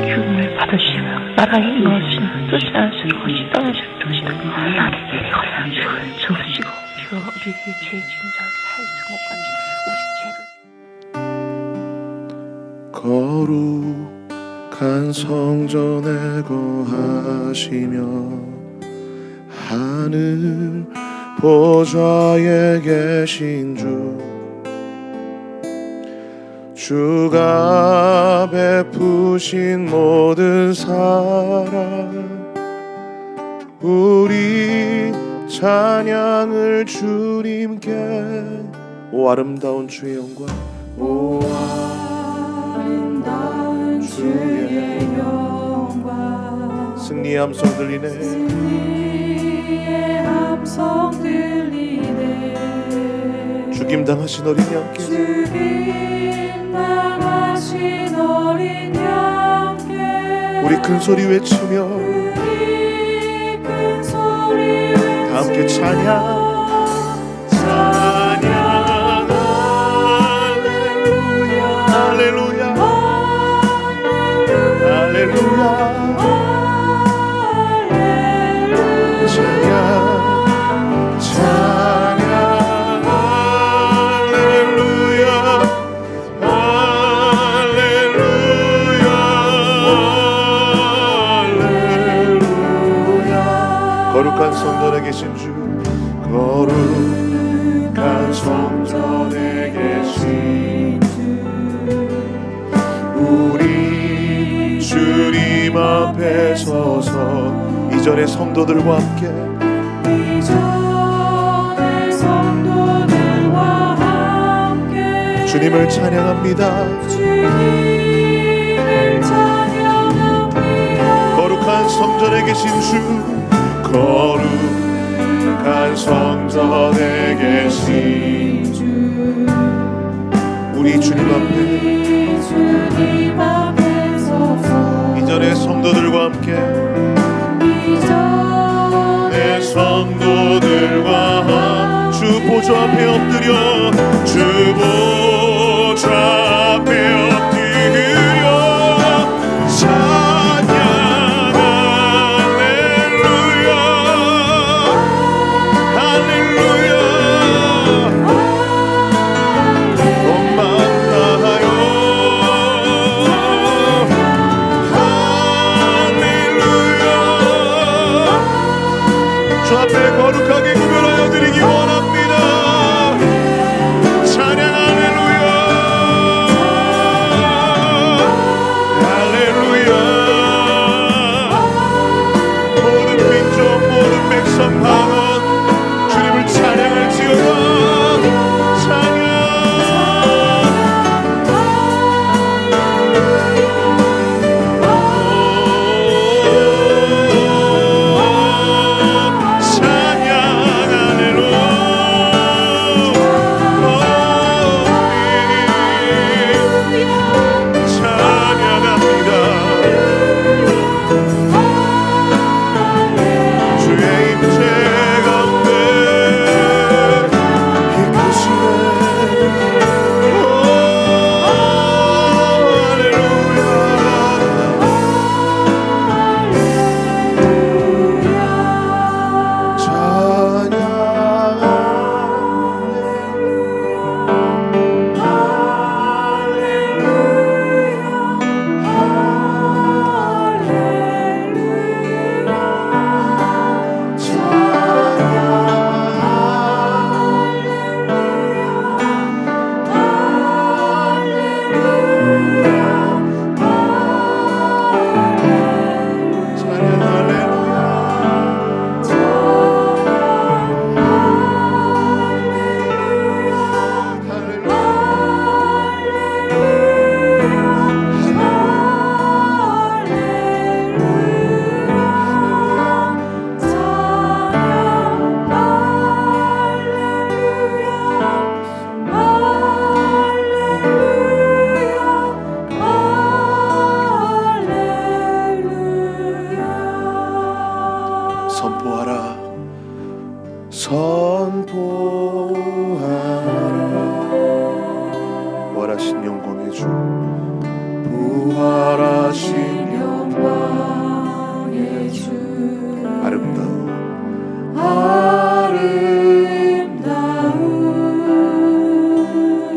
기운을 받으시며 나라의 것이나 뜻이 않으시는 것이 떠나실 것이다. 나를 이리거라 주시고 우리에게 죄 진자 사이 승복까지 우리 죄를 거룩한 성전에 거하시며 하늘 보좌에 계신 주가 베푸신 모든 사랑 우리 찬양을 주님께 오 아름다운 주의 영광 오 아름다운 주의 영광 승리의 함성 들리네 승리의 함성 들리네 죽임 당하신 어린 양께 죽임 당하신 어린 양께 우리 큰 소리 외치며 우리 큰 소리 외치며 다 함께 찬양 할렐루야 할렐루야 찬양 찬양 할렐루야 할렐루야 할렐루야 거룩한 성전에 계신 주 거룩한 성전에 계신 우리 주님 앞에 서서 이전의 성도들과 함께 주님을 찬양합니다. 주님을 찬양합니다. 거룩한 성전에 계신 주 거룩한 성전에 계신 주 우리 주님 앞에 서서 이전의 성도들과 함께 이전의 성도들과 주 보좌 앞에 엎드려 주 보좌 앞에 엎드려 찬양 할렐루야 할렐루야 원망하여 할렐루야 주 앞에 거룩하게 구별하여 드리기 원합니다. 찬양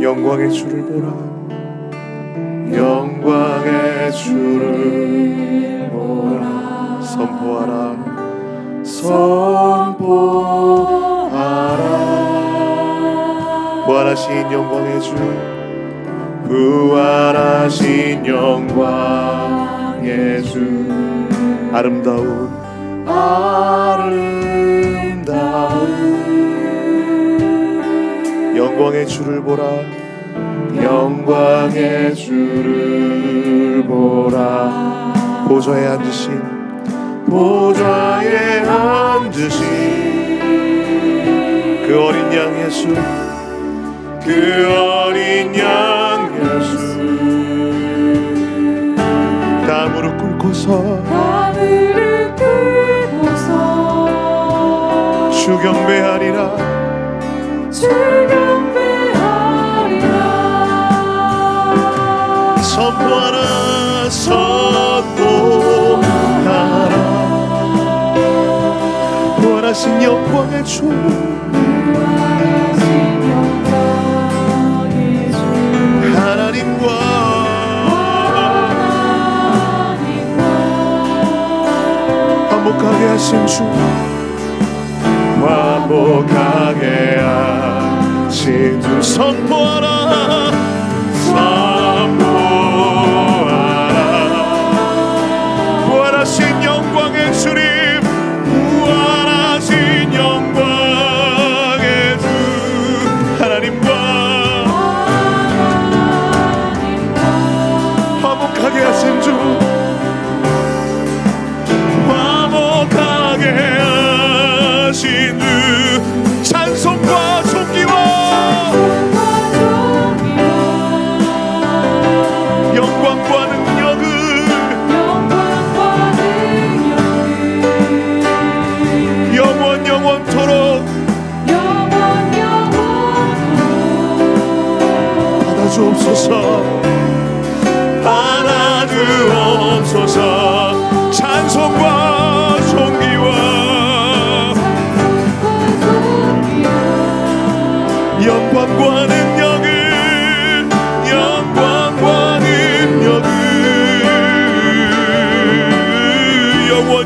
영광의 주를 보라. 영광의 주를 보라. 선포하라. 선포하라. 부활하신 영광의 주, 부활하신 영광의 주, 아름다운 영광의 주를 보라. 영광의 주를 보라. 보좌에 앉으신 그 어린 양 예수, 그 어린 양 예수, 다 무릎 꿇고서 주 경배하리라. 선포하라. 선포하라. 부활하신 영광의 주, 하나님과 화목하게 하신 주, 화목하게 하신 주. 선포하라. 선포하라. 부활하신 영광의 주님, 부활하신 영광의 주, 하나님과 화목하게 하신 주, 화목하게 하신 주, 찬송과 존귀와 영광과 능력을 영원토록 받아주옵소서. 받아주옵소서. 찬송과 존귀와 영광과 능력을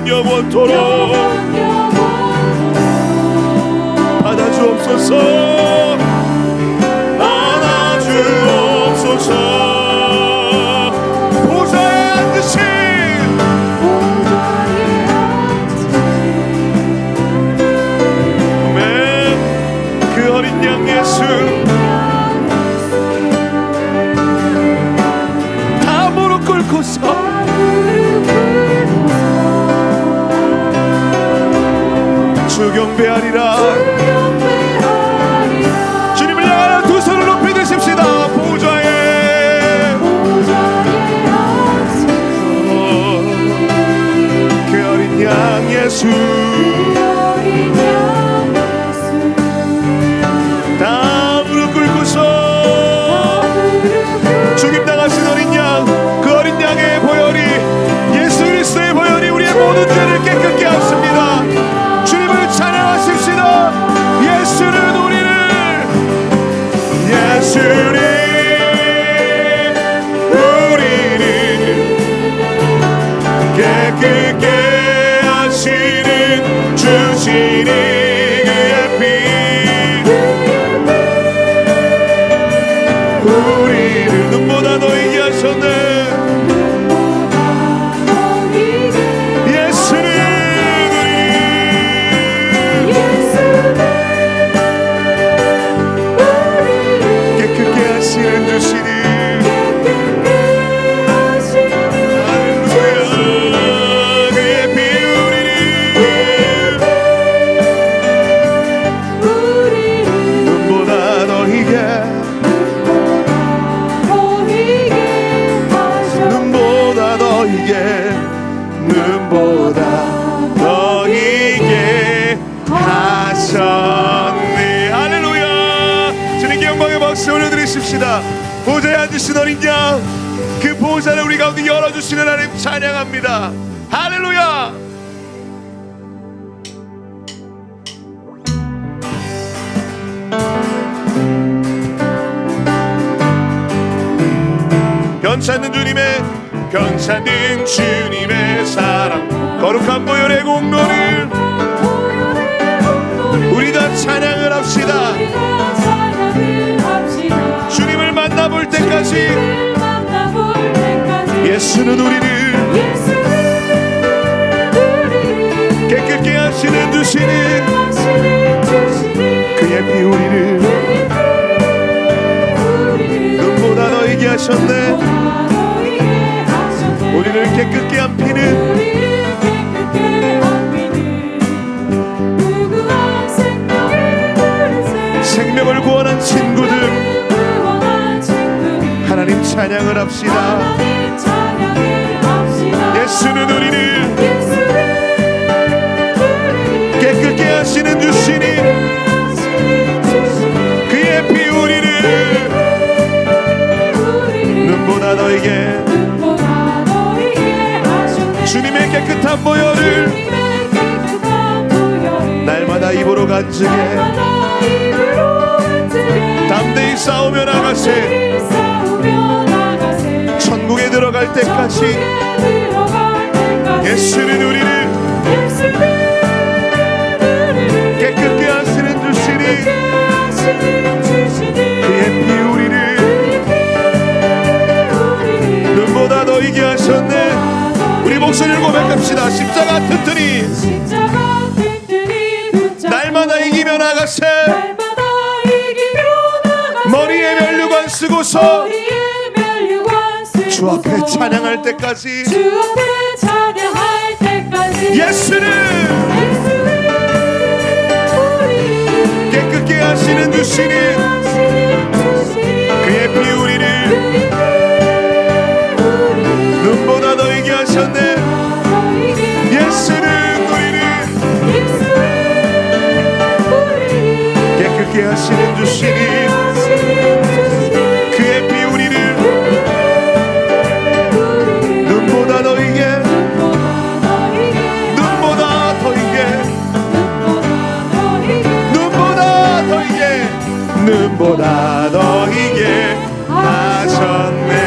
영원토록 받아주옵소서. 받아주옵소서. 보좌에 앉으신 그 어린 양 예수, 다 무릎 꿇고서 주 경배하리라. 주님을 향하여 두 손을 높이 드십시다. 보좌에 그 어린 양 예수, 다 무릎 꿇고서 죽임당하신 어린 양, 그 어린 양의 보혈이, 예수 그리스도의 보혈이 우리의 모든 죄를 깨끗게 하십니다. 주님을 찬양하십시다. 예수는 우리를 깨끗게 하시는 주시니 그의 피, 우리를 눈보다 더 이게 하셨네. 눈보다 너희게 하셨네. 할렐루야. 주님께 영광의 박수 올려드리십시다. 보좌에 앉으신 어린 양, 그 보좌를 우리 가운데 열어주시는 하나님 찬양합니다. 할렐루야. 변찮는 주님의 사랑 거룩한 보혈의 공로를 우리 다 찬양을 합시다. 주님을 만나볼 때까지 예수는 우리를 깨끗게 하시는 주시는 그의 피 우리를 눈보다 너희게 하셨네. 우리를 깨끗게 한 피는 생명을 구원한 친구들 하나님 찬양을 합시다. 예수는 우리를 깨끗게 하시는 주시니 그의 피 우리를 눈보다 너에게 주님의 깨끗한 보혈을 날마다 입으로 간증해 담대히 싸우며 나가세. 천국에 들어갈 때까지 예수는 우리를 깨끗게 하시는 주시니 그의 피 우리를 눈보다 더 이게 하셨네. 우리 목소리를 고백합시다. 십자가 튼튼히 날마다 이기며 나가세. 머리에 면류관 쓰고서 주 앞에 찬양할 때까지 예수는 깨끗게 하시는 주시니 그의 피 우리를 눈보다 더 이게 하셨네. 예수는 우리를 깨끗게 하시는 주시니 그의 피 우리를 눈보다 더 이게 눈보다 더 이게 하셨네.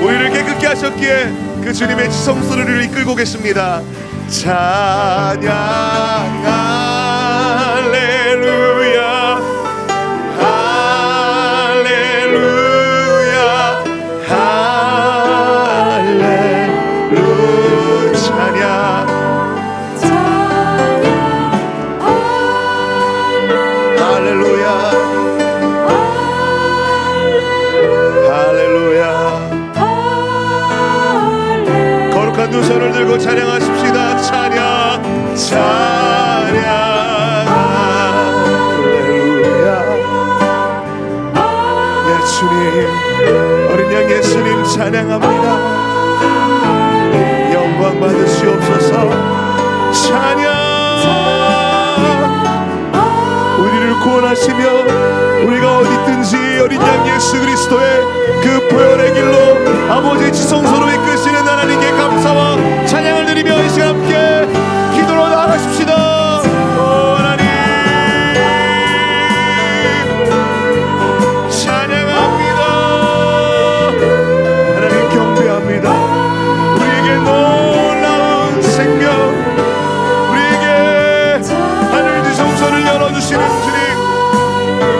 우리를 깨끗게 하셨기에 그 주님의 지성소리를 이끌고 계십니다. 찬양 할렐루야 할렐루야 할렐루야 찬양 두 손을 들고 찬양하십시다. 찬양 찬양 할렐루야. 예수님 어린 양 예수님 찬양합니다. 영광 받으시옵소서. 찬양 우리를 구원하시며 우리가 어디든지 어린 양 예수 그리스도의 그 보혈의 길로 아버지의 지성소로 이끄시는 하나님께 감사와 찬양을 드리며 이 시간 함께 기도로 나아가십시다. 하나님 찬양합니다. 하나님 경배합니다. 우리에게 놀라운 생명 우리에게 하늘 지성소를 열어주시는 주님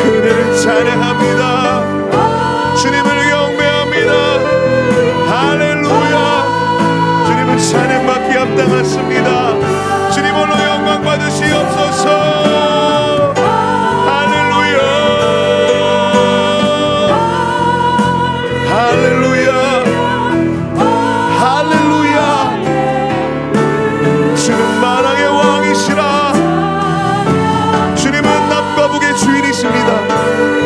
그대를 찬양합니다. 주님을 경배합니다. 할렐루야. 주님은 찬양받기 합당하십니다. 주님 홀로 영광 받으시옵소서. 할렐루야. 할렐루야. 할렐루야. 주는 만왕의 왕이시라. 주님은 남과 북의 주인이십니다.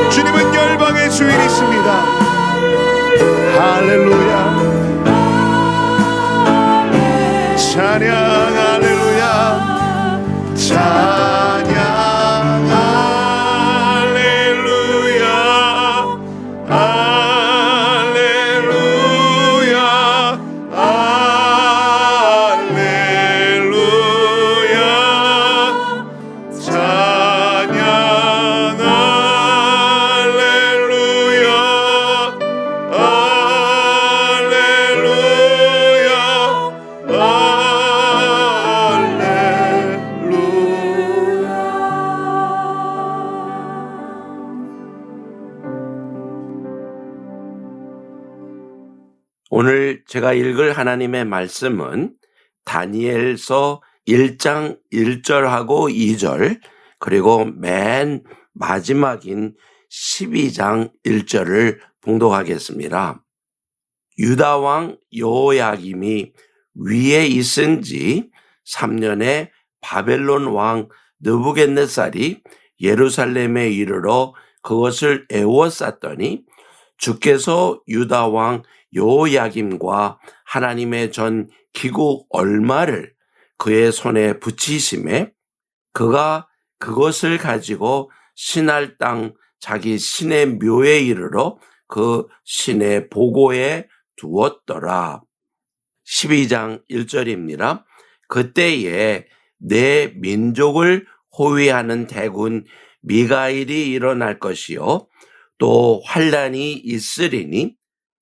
주님은 열방의 주인이십니다. 할렐루야. 찬양 오늘 제가 읽을 하나님의 말씀은 다니엘서 1장 1절하고 2절 그리고 맨 마지막인 12장 1절을 봉독하겠습니다. 유다 왕 여호야김이 위에 있은 지 3년에 바벨론 왕 느부갓네살이 예루살렘에 이르러 그것을 에워쌌더니 주께서 유다 왕 여호야김과 하나님의 전 기구 얼마를 그의 손에 붙이심에 그가 그것을 가지고 신할 땅 자기 신의 묘에 이르러 그 신의 보고에 두었더라. 12장 1절입니다. 그때에 내 민족을 호위하는 대군 미가일이 일어날 것이요 또 환란이 있으리니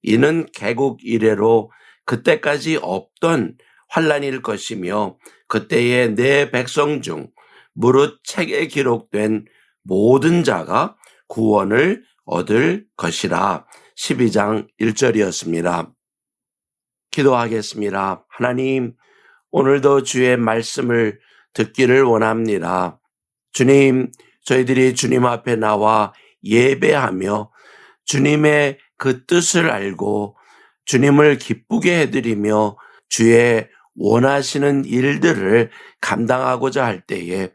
이는 개국 이래로 그때까지 없던 환란일 것이며 그때에 내 백성 중 무릇 책에 기록된 모든 자가 구원을 얻을 것이라. 12장 1절이었습니다. 기도하겠습니다. 하나님, 오늘도 주의 말씀을 듣기를 원합니다. 주님, 저희들이 주님 앞에 나와 예배하며 주님의 그 뜻을 알고 주님을 기쁘게 해드리며 주의 원하시는 일들을 감당하고자 할 때에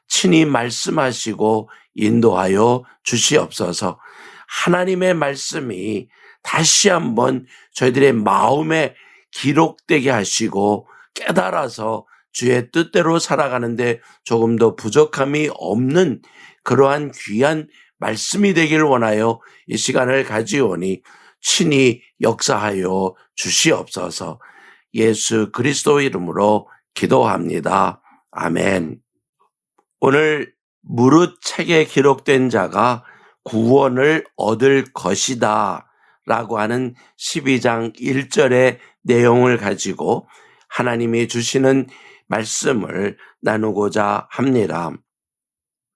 친히 말씀하시고 인도하여 주시옵소서. 하나님의 말씀이 다시 한번 저희들의 마음에 기록되게 하시고 깨달아서 주의 뜻대로 살아가는데 조금 더 부족함이 없는 그러한 귀한 말씀이 되길 원하여 이 시간을 가지오니 친히 역사하여 주시옵소서. 예수 그리스도 이름으로 기도합니다. 아멘. 오늘 무릇 책에 기록된 자가 구원을 얻을 것이다 라고 하는 12장 1절의 내용을 가지고 하나님이 주시는 말씀을 나누고자 합니다.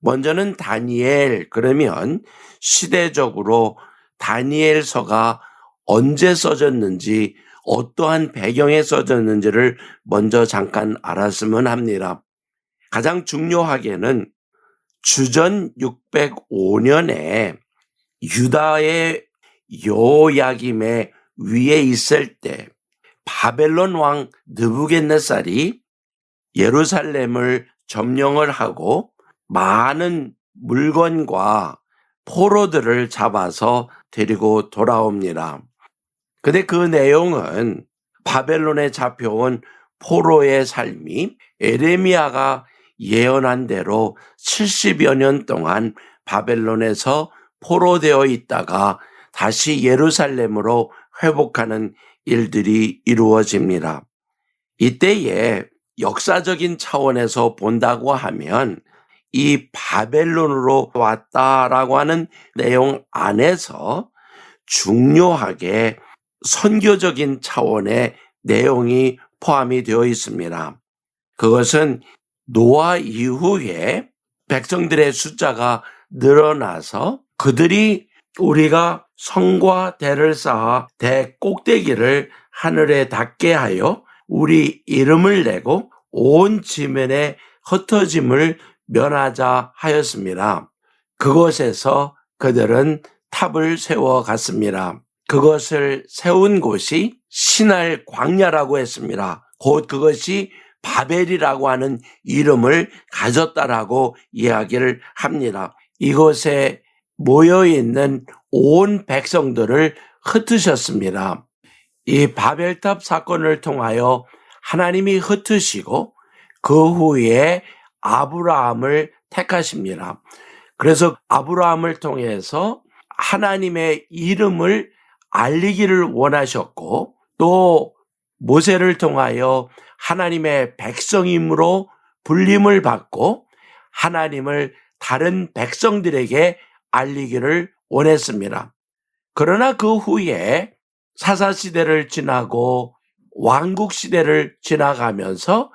먼저는 다니엘, 그러면 시대적으로 다니엘서가 언제 써졌는지 어떠한 배경에 써졌는지를 먼저 잠깐 알았으면 합니다. 가장 중요하게는 주전 605년에 유다의 여호야김의 위에 있을 때 바벨론 왕 느부갓네살이 예루살렘을 점령을 하고 많은 물건과 포로들을 잡아서 데리고 돌아옵니다. 근데 그 내용은 바벨론에 잡혀온 포로의 삶이 에레미야가 예언한 대로 70여 년 동안 바벨론에서 포로되어 있다가 다시 예루살렘으로 회복하는 일들이 이루어집니다. 이때에 역사적인 차원에서 본다고 하면 이 바벨론으로 왔다라고 하는 내용 안에서 중요하게 선교적인 차원의 내용이 포함이 되어 있습니다. 그것은 노아 이후에 백성들의 숫자가 늘어나서 그들이 우리가 성과 대를 쌓아 대 꼭대기를 하늘에 닿게 하여 우리 이름을 내고 온 지면에 흩어짐을 면하자 하였습니다. 그곳에서 그들은 탑을 세워 갔습니다. 그것을 세운 곳이 신할 광야라고 했습니다. 곧 그것이 바벨이라고 하는 이름을 가졌다라고 이야기를 합니다. 이곳에 모여있는 온 백성들을 흩으셨습니다. 이 바벨탑 사건을 통하여 하나님이 흩으시고 그 후에 아브라함을 택하십니다. 그래서 아브라함을 통해서 하나님의 이름을 알리기를 원하셨고 또 모세를 통하여 하나님의 백성임으로 불림을 받고 하나님을 다른 백성들에게 알리기를 원했습니다. 그러나 그 후에 사사시대를 지나고 왕국시대를 지나가면서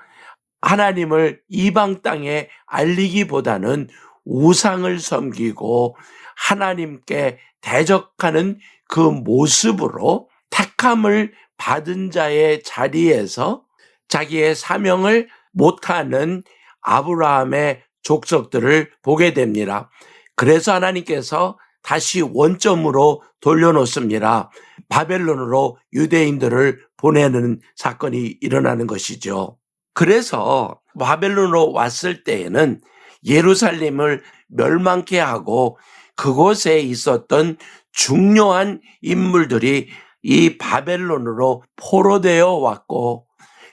하나님을 이방 땅에 알리기보다는 우상을 섬기고 하나님께 대적하는 그 모습으로 택함을 받은 자의 자리에서 자기의 사명을 못하는 아브라함의 족속들을 보게 됩니다. 그래서 하나님께서 다시 원점으로 돌려놓습니다. 바벨론으로 유대인들을 보내는 사건이 일어나는 것이죠. 그래서 바벨론으로 왔을 때에는 예루살렘을 멸망케 하고 그곳에 있었던 중요한 인물들이 이 바벨론으로 포로되어 왔고,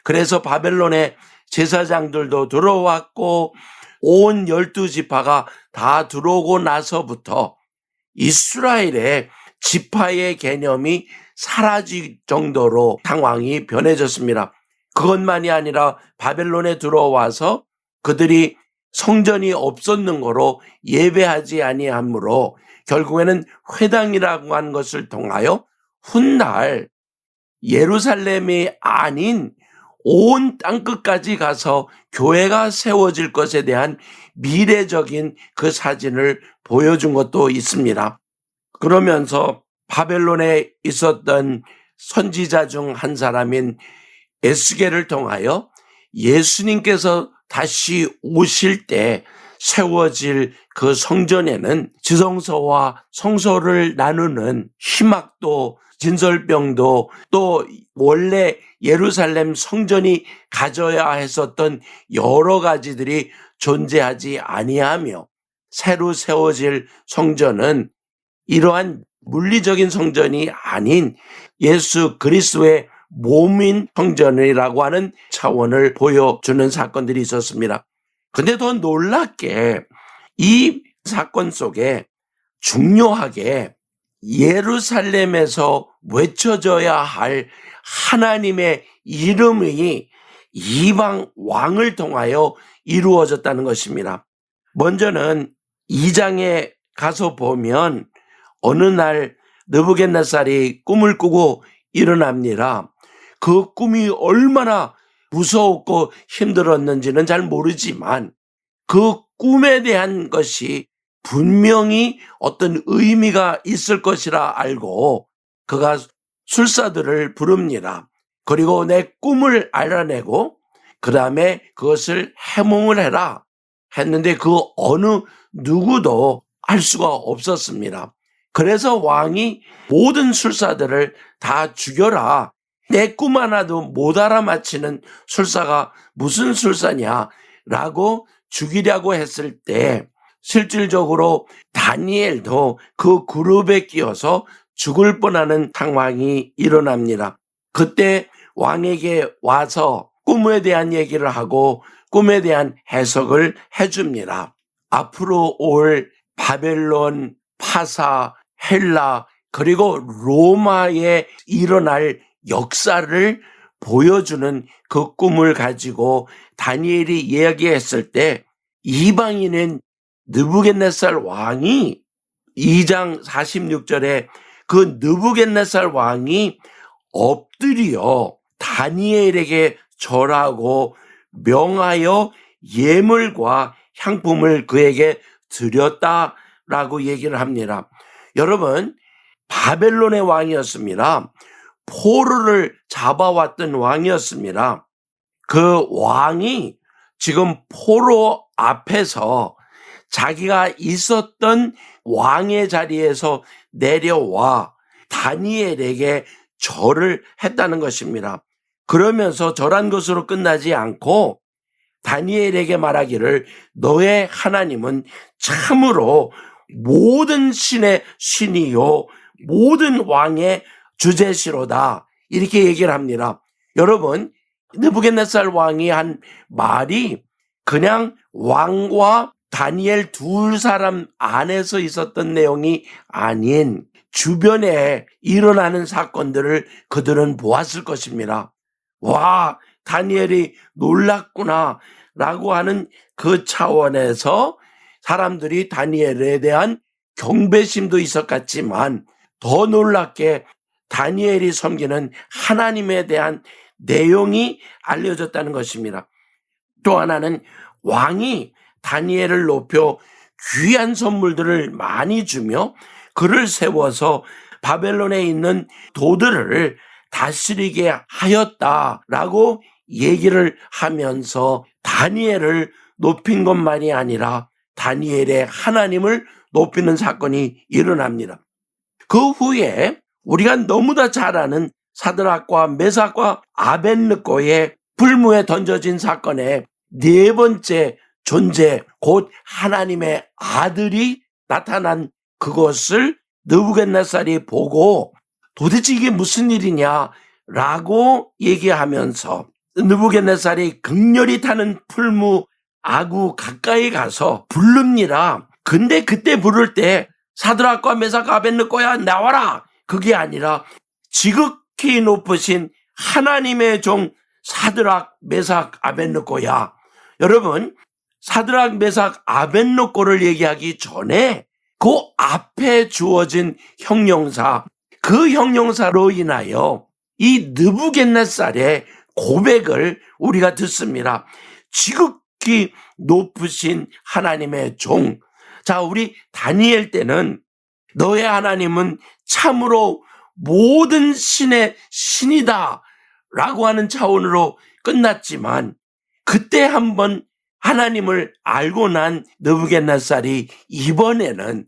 그래서 바벨론의 제사장들도 들어왔고 온 12지파가 다 들어오고 나서부터 이스라엘의 지파의 개념이 사라질 정도로 상황이 변해졌습니다. 그것만이 아니라 바벨론에 들어와서 그들이 성전이 없었는 거로 예배하지 아니하므로 결국에는 회당이라고 하는 것을 통하여 훗날 예루살렘이 아닌 온 땅끝까지 가서 교회가 세워질 것에 대한 미래적인 그 사진을 보여준 것도 있습니다. 그러면서 바벨론에 있었던 선지자 중 한 사람인 에스겔을 통하여 예수님께서 다시 오실 때 세워질 그 성전에는 지성소와 성소를 나누는 희막도 진설병도 또 원래 예루살렘 성전이 가져야 했었던 여러 가지들이 존재하지 아니하며 새로 세워질 성전은 이러한 물리적인 성전이 아닌 예수 그리스도의 몸인 성전이라고 하는 차원을 보여주는 사건들이 있었습니다. 근데 더 놀랍게 이 사건 속에 중요하게 예루살렘에서 외쳐져야 할 하나님의 이름이 이방 왕을 통하여 이루어졌다는 것입니다. 먼저는 2장에 가서 보면 어느 날 느부갓네살이 꿈을 꾸고 일어납니다. 그 꿈이 얼마나 무서웠고 힘들었는지는 잘 모르지만 그 꿈에 대한 것이 분명히 어떤 의미가 있을 것이라 알고 그가 술사들을 부릅니다. 그리고 내 꿈을 알아내고 그 다음에 그것을 해몽을 해라 했는데 그 어느 누구도 알 수가 없었습니다. 그래서 왕이 모든 술사들을 다 죽여라. 내 꿈 하나도 못 알아맞히는 술사가 무슨 술사냐라고 죽이려고 했을 때 실질적으로 다니엘도 그 그룹에 끼어서 죽을 뻔하는 상황이 일어납니다. 그때 왕에게 와서 꿈에 대한 얘기를 하고 꿈에 대한 해석을 해줍니다. 앞으로 올 바벨론, 파사, 헬라 그리고 로마에 일어날 역사를 보여주는 그 꿈을 가지고 다니엘이 이야기했을 때 이방인은 느부갓네살 왕이 2장 46절에 그 느부갓네살 왕이 엎드려 다니엘에게 절하고 명하여 예물과 향품을 그에게 드렸다라고 얘기를 합니다. 여러분, 바벨론의 왕이었습니다. 포로를 잡아왔던 왕이었습니다. 그 왕이 지금 포로 앞에서 자기가 있었던 왕의 자리에서 내려와 다니엘에게 절을 했다는 것입니다. 그러면서 절한 것으로 끝나지 않고 다니엘에게 말하기를 너의 하나님은 참으로 모든 신의 신이요 모든 왕의 주제시로다 이렇게 얘기를 합니다. 여러분, 느부갓네살 왕이 한 말이 그냥 왕과 다니엘 두 사람 안에서 있었던 내용이 아닌 주변에 일어나는 사건들을 그들은 보았을 것입니다. 와, 다니엘이 놀랐구나 라고 하는 그 차원에서 사람들이 다니엘에 대한 경배심도 있었겠지만 더 놀랍게 다니엘이 섬기는 하나님에 대한 내용이 알려졌다는 것입니다. 또 하나는 왕이 다니엘을 높여 귀한 선물들을 많이 주며 그를 세워서 바벨론에 있는 도들을 다스리게 하였다라고 얘기를 하면서 다니엘을 높인 것만이 아니라 다니엘의 하나님을 높이는 사건이 일어납니다. 그 후에 우리가 너무나 잘 아는 사드락과 메삭과 아벳느고의 불무에 던져진 사건의 네 번째 존재, 곧 하나님의 아들이 나타난 그것을 느부갓네살이 보고 도대체 이게 무슨 일이냐라고 얘기하면서 느부갓네살이 극렬히 타는 풀무 아구 가까이 가서 부릅니다. 근데 그때 부를 때 사드락과 메삭과 아벳느고야 나와라! 그게 아니라 지극히 높으신 하나님의 종 사드락, 메삭, 아벳느고야. 여러분, 사드락, 메삭, 아벳느고를 얘기하기 전에 그 앞에 주어진 형용사, 그 형용사로 인하여 이 느부갓네살의 고백을 우리가 듣습니다. 지극히 높으신 하나님의 종. 자, 우리 다니엘 때는 너의 하나님은 참으로 모든 신의 신이다 라고 하는 차원으로 끝났지만 그때 한번 하나님을 알고 난 느부갓네살이 이번에는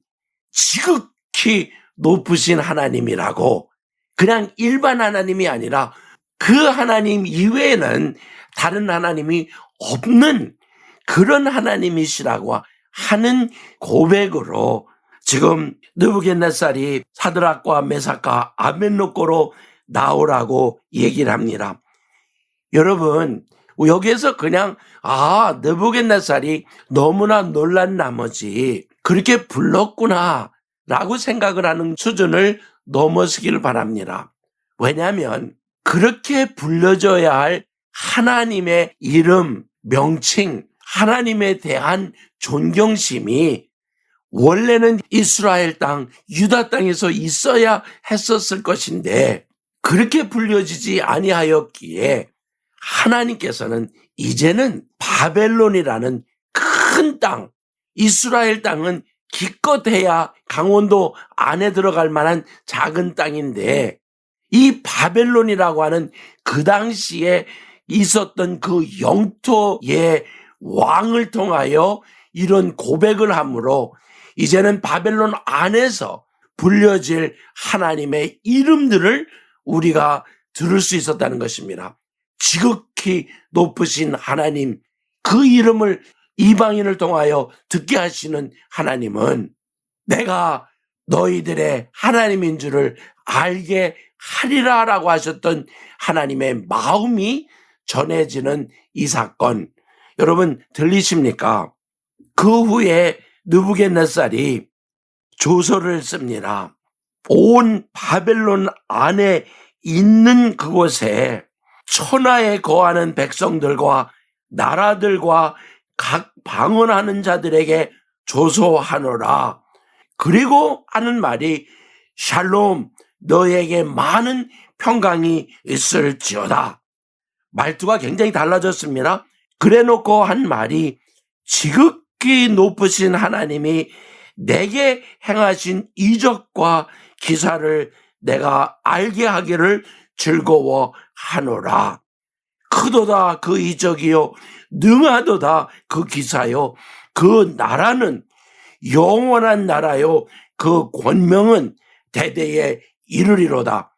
지극히 높으신 하나님이라고, 그냥 일반 하나님이 아니라 그 하나님 이외에는 다른 하나님이 없는 그런 하나님이시라고 하는 고백으로 지금 느부갓네살이 사드락과 메삭과 아벳느고로 나오라고 얘기를 합니다. 여러분, 여기에서 그냥 느부갓네살이 너무나 놀란 나머지 그렇게 불렀구나 라고 생각을 하는 수준을 넘어서기를 바랍니다. 왜냐하면 그렇게 불려져야 할 하나님의 이름, 명칭, 하나님에 대한 존경심이 원래는 이스라엘 땅, 유다 땅에서 있어야 했었을 것인데 그렇게 불려지지 아니하였기에 하나님께서는 이제는 바벨론이라는 큰 땅, 이스라엘 땅은 기껏해야 강원도 안에 들어갈 만한 작은 땅인데 이 바벨론이라고 하는 그 당시에 있었던 그 영토의 왕을 통하여 이런 고백을 함으로 이제는 바벨론 안에서 불려질 하나님의 이름들을 우리가 들을 수 있었다는 것입니다. 지극히 높으신 하나님, 그 이름을 이방인을 통하여 듣게 하시는 하나님은 내가 너희들의 하나님인 줄을 알게 하리라 라고 하셨던 하나님의 마음이 전해지는 이 사건, 여러분 들리십니까? 그 후에 느부갓네살이 조서를 씁니다. 온 바벨론 안에 있는 그곳에 천하에 거하는 백성들과 나라들과 각 방언하는 자들에게 조소하노라. 그리고 하는 말이 샬롬, 너에게 많은 평강이 있을지어다. 말투가 굉장히 달라졌습니다. 그래놓고 한 말이 지극히 높으신 하나님이 내게 행하신 이적과 기사를 내가 알게 하기를 즐거워하노라. 크도다 그 이적이요 능하도다 그 기사요 그 나라는 영원한 나라요 그 권명은 대대에 이르리로다.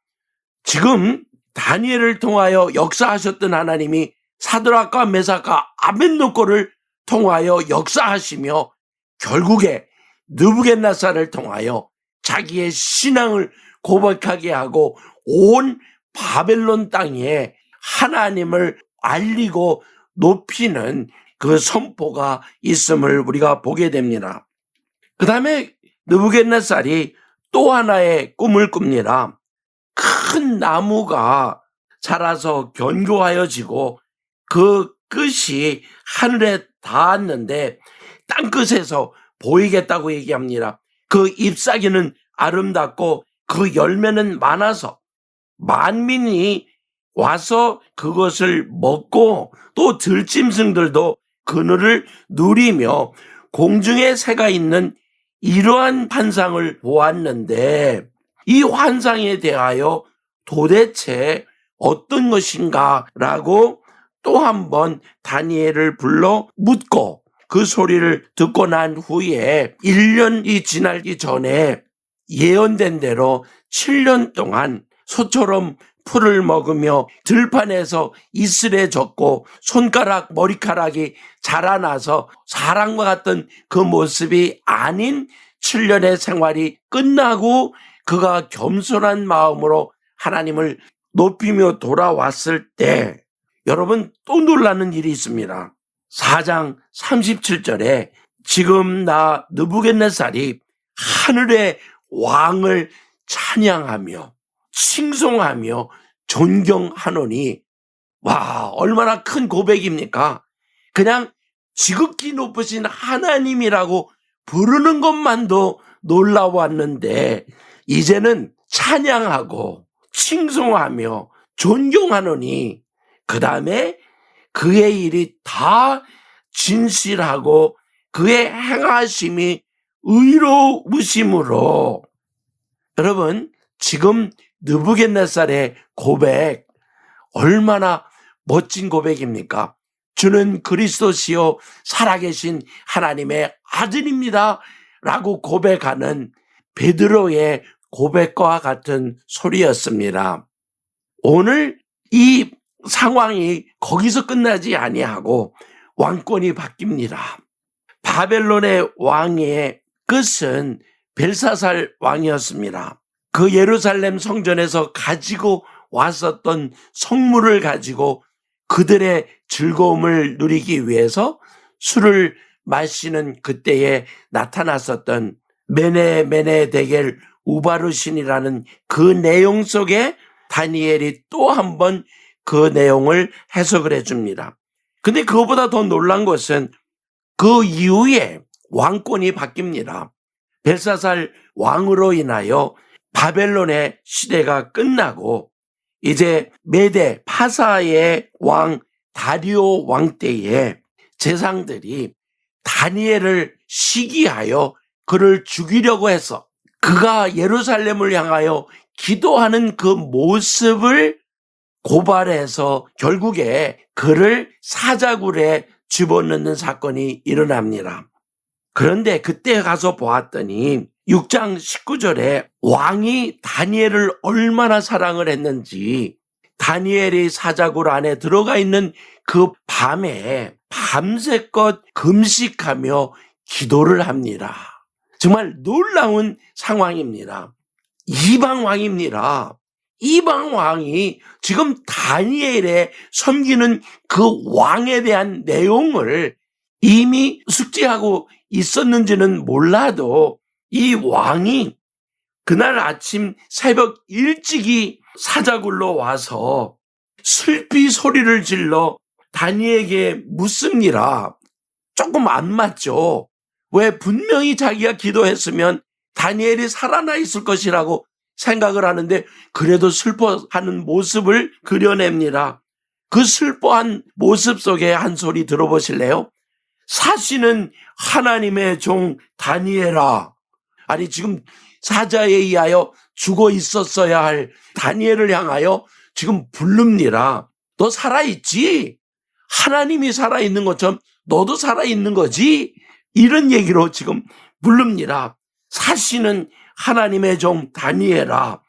지금 다니엘을 통하여 역사하셨던 하나님이 사드락과 메삭과 아벳느고를 통하여 역사하시며 결국에 느부갓네살을 통하여 자기의 신앙을 고백하게 하고 온 바벨론 땅에 하나님을 알리고 높이는 그 선포가 있음을 우리가 보게 됩니다. 그 다음에 느부갓네살이 또 하나의 꿈을 꿉니다. 큰 나무가 자라서 견고하여지고 그 끝이 하늘에 닿았는데 땅끝에서 보이겠다고 얘기합니다. 그 잎사귀는 아름답고 그 열매는 많아서 만민이 와서 그것을 먹고 또 들짐승들도 그늘을 누리며 공중에 새가 있는 이러한 환상을 보았는데 이 환상에 대하여 도대체 어떤 것인가라고 또 한 번 다니엘을 불러 묻고 그 소리를 듣고 난 후에 1년이 지나기 전에 예언된 대로 7년 동안 소처럼 풀을 먹으며 들판에서 이슬에 젖고 손가락 머리카락이 자라나서 사람과 같던 그 모습이 아닌 7년의 생활이 끝나고 그가 겸손한 마음으로 하나님을 높이며 돌아왔을 때 여러분 또 놀라는 일이 있습니다. 4장 37절에 지금 나 느부갓네살이 하늘의 왕을 찬양하며 칭송하며 존경하노니, 와, 얼마나 큰 고백입니까? 그냥 지극히 높으신 하나님이라고 부르는 것만도 놀라웠는데 이제는 찬양하고 칭송하며 존경하노니 그 다음에 그의 일이 다 진실하고 그의 행하심이 의로우심으로. 여러분, 지금 느부갓네살의 고백 얼마나 멋진 고백입니까? 주는 그리스도시요 살아계신 하나님의 아들입니다 라고 고백하는 베드로의 고백과 같은 소리였습니다. 오늘 이 상황이 거기서 끝나지 아니하고 왕권이 바뀝니다. 바벨론의 왕의 끝은 벨사살 왕이었습니다. 그 예루살렘 성전에서 가지고 왔었던 성물을 가지고 그들의 즐거움을 누리기 위해서 술을 마시는 그때에 나타났었던 메네데겔 우바르신이라는 그 내용 속에 다니엘이 또 한 번 그 내용을 해석을 해줍니다. 근데 그것보다 더 놀란 것은 그 이후에 왕권이 바뀝니다. 벨사살 왕으로 인하여 바벨론의 시대가 끝나고 이제 메데 파사의 왕 다리오 왕 때에 제상들이 다니엘을 시기하여 그를 죽이려고 해서 그가 예루살렘을 향하여 기도하는 그 모습을 고발해서 결국에 그를 사자굴에 집어넣는 사건이 일어납니다. 그런데 그때 가서 보았더니 6장 19절에 왕이 다니엘을 얼마나 사랑을 했는지 다니엘이 사자굴 안에 들어가 있는 그 밤에 밤새껏 금식하며 기도를 합니다. 정말 놀라운 상황입니다. 이방 왕입니다. 이방 왕이 지금 다니엘의 섬기는 그 왕에 대한 내용을 이미 숙지하고 있었는지는 몰라도 이 왕이 그날 아침 새벽 일찍이 사자굴로 와서 슬피 소리를 질러 다니엘에게 묻습니다. 조금 안 맞죠? 왜 분명히 자기가 기도했으면 다니엘이 살아나 있을 것이라고 생각을 하는데 그래도 슬퍼하는 모습을 그려냅니다. 그 슬퍼한 모습 속에 한 소리 들어보실래요? 사시는 하나님의 종 다니엘아. 아니 지금 사자에 의하여 죽어 있었어야 할 다니엘을 향하여 지금 부릅니다. 너 살아있지? 하나님이 살아있는 것처럼 너도 살아있는 거지? 이런 얘기로 지금 부릅니다. 사시는 하나님의 종 다니엘아,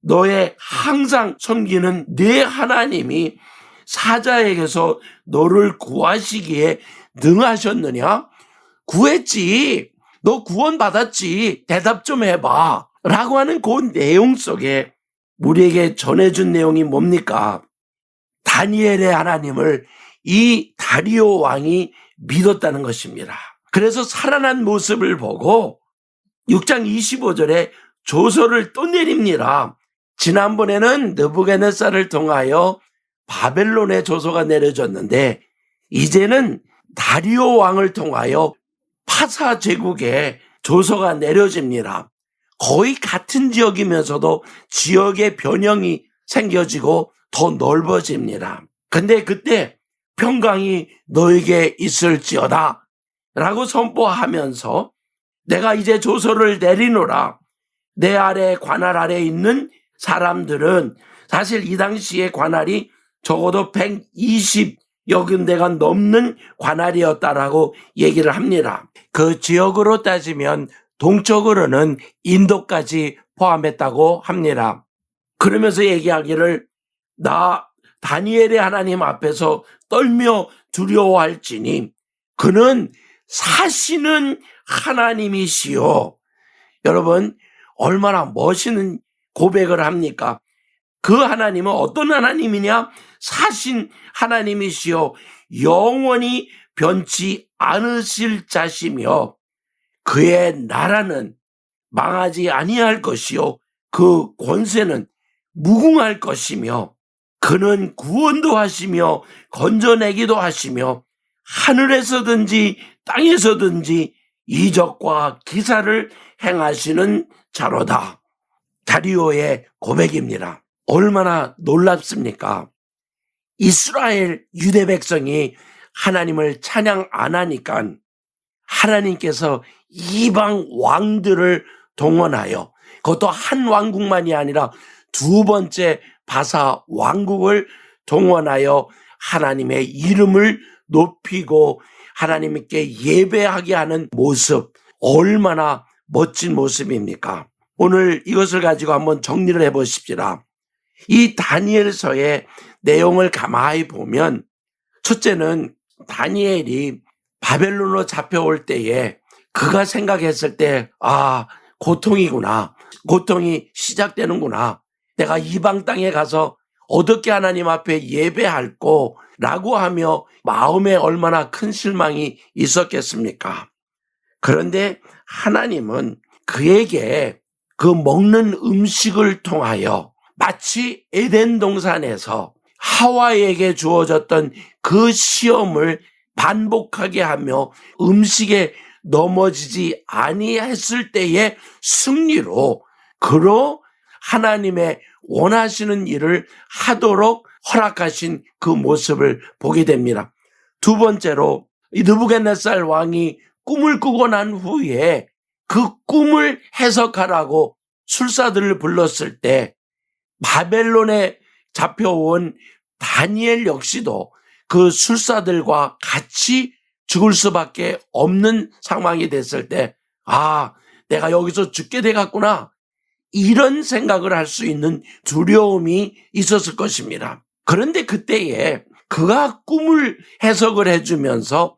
너의 항상 섬기는 네 하나님이 사자에게서 너를 구하시기에 능하셨느냐? 구했지. 너 구원 받았지. 대답 좀 해봐. 라고 하는 그 내용 속에 우리에게 전해준 내용이 뭡니까? 다니엘의 하나님을 이 다리오 왕이 믿었다는 것입니다. 그래서 살아난 모습을 보고 6장 25절에 조서를 또 내립니다. 지난번에는 느부갓네살을 통하여 바벨론의 조서가 내려졌는데 이제는 다리오 왕을 통하여 파사 제국의 조서가 내려집니다. 거의 같은 지역이면서도 지역의 변형이 생겨지고 더 넓어집니다. 근데 그때 평강이 너에게 있을지어다 라고 선포하면서 내가 이제 조서를 내리노라. 내 아래 관할 아래 있는 사람들은 사실 이 당시에 관할이 적어도 120여 군데가 넘는 관할이었다라고 얘기를 합니다. 그 지역으로 따지면 동쪽으로는 인도까지 포함했다고 합니다. 그러면서 얘기하기를 나 다니엘의 하나님 앞에서 떨며 두려워할지니 그는 사시는 하나님이시요. 여러분 얼마나 멋있는 고백을 합니까? 그 하나님은 어떤 하나님이냐? 사신 하나님이시요 영원히 변치 않으실 자시며 그의 나라는 망하지 아니할 것이요 그 권세는 무궁할 것이며 그는 구원도 하시며 건져내기도 하시며 하늘에서든지 땅에서든지 이적과 기사를 행하시는 자로다. 다리오의 고백입니다. 얼마나 놀랍습니까? 이스라엘 유대 백성이 하나님을 찬양 안 하니까 하나님께서 이방 왕들을 동원하여 그것도 한 왕국만이 아니라 두 번째 바사 왕국을 동원하여 하나님의 이름을 높이고 하나님께 예배하게 하는 모습, 얼마나 멋진 모습입니까? 오늘 이것을 가지고 한번 정리를 해보십시다. 이 다니엘서의 내용을 가만히 보면 첫째는 다니엘이 바벨론으로 잡혀올 때에 그가 생각했을 때 고통이구나. 고통이 시작되는구나. 내가 이방 땅에 가서 어떻게 하나님 앞에 예배할꼬 라고 하며 마음에 얼마나 큰 실망이 있었겠습니까? 그런데 하나님은 그에게 그 먹는 음식을 통하여 마치 에덴 동산에서 하와에게 주어졌던 그 시험을 반복하게 하며 음식에 넘어지지 아니했을 때의 승리로 그로 하나님의 원하시는 일을 하도록 허락하신 그 모습을 보게 됩니다. 두 번째로 이 느부갓네살 왕이 꿈을 꾸고 난 후에 그 꿈을 해석하라고 술사들을 불렀을 때 바벨론에 잡혀온 다니엘 역시도 그 술사들과 같이 죽을 수밖에 없는 상황이 됐을 때 내가 여기서 죽게 되겠구나 이런 생각을 할 수 있는 두려움이 있었을 것입니다. 그런데 그때에 그가 꿈을 해석을 해주면서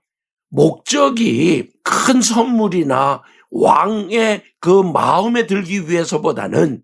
목적이 큰 선물이나 왕의 그 마음에 들기 위해서보다는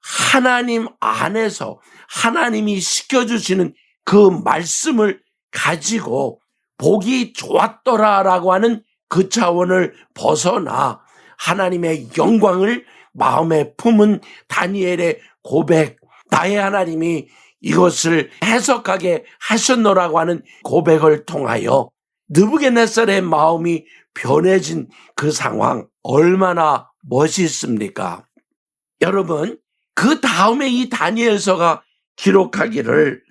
하나님 안에서 하나님이 시켜주시는 그 말씀을 가지고 보기 좋았더라라고 하는 그 차원을 벗어나 하나님의 영광을 마음에 품은 다니엘의 고백, 나의 하나님이 이것을 해석하게 하셨노라고 하는 고백을 통하여 느부갓네살의 마음이 변해진 그 상황 얼마나 멋있습니까? 여러분, 그 다음에 이 다니엘서가 기록하기를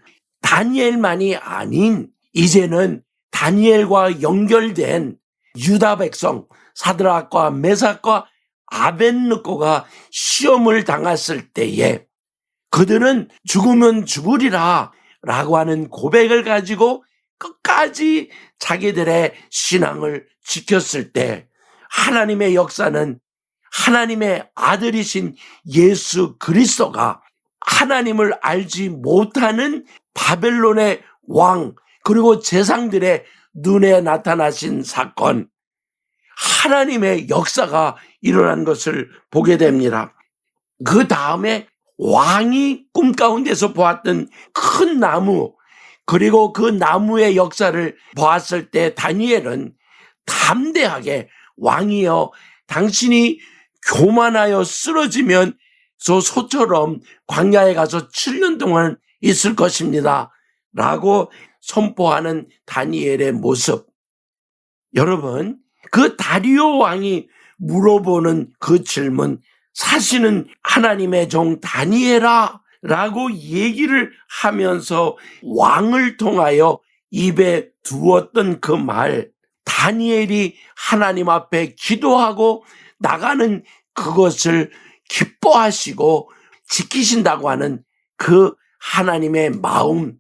다니엘만이 아닌 이제는 다니엘과 연결된 유다 백성 사드락과 메삭과 아벳느고가 시험을 당했을 때에 그들은 죽으면 죽으리라 라고 하는 고백을 가지고 끝까지 자기들의 신앙을 지켰을 때 하나님의 역사는 하나님의 아들이신 예수 그리스도가 하나님을 알지 못하는 바벨론의 왕 그리고 제상들의 눈에 나타나신 사건, 하나님의 역사가 일어난 것을 보게 됩니다. 그 다음에 왕이 꿈 가운데서 보았던 큰 나무, 그리고 그 나무의 역사를 보았을 때 다니엘은 담대하게 왕이여 당신이 교만하여 쓰러지면 저 소처럼 광야에 가서 7년 동안 있을 것입니다 라고 선포하는 다니엘의 모습. 여러분, 그 다리오 왕이 물어보는 그 질문, 사시는 하나님의 종 다니엘아 라고 얘기를 하면서 왕을 통하여 입에 두었던 그 말, 다니엘이 하나님 앞에 기도하고 나가는 그것을 기뻐하시고 지키신다고 하는 그 하나님의 마음.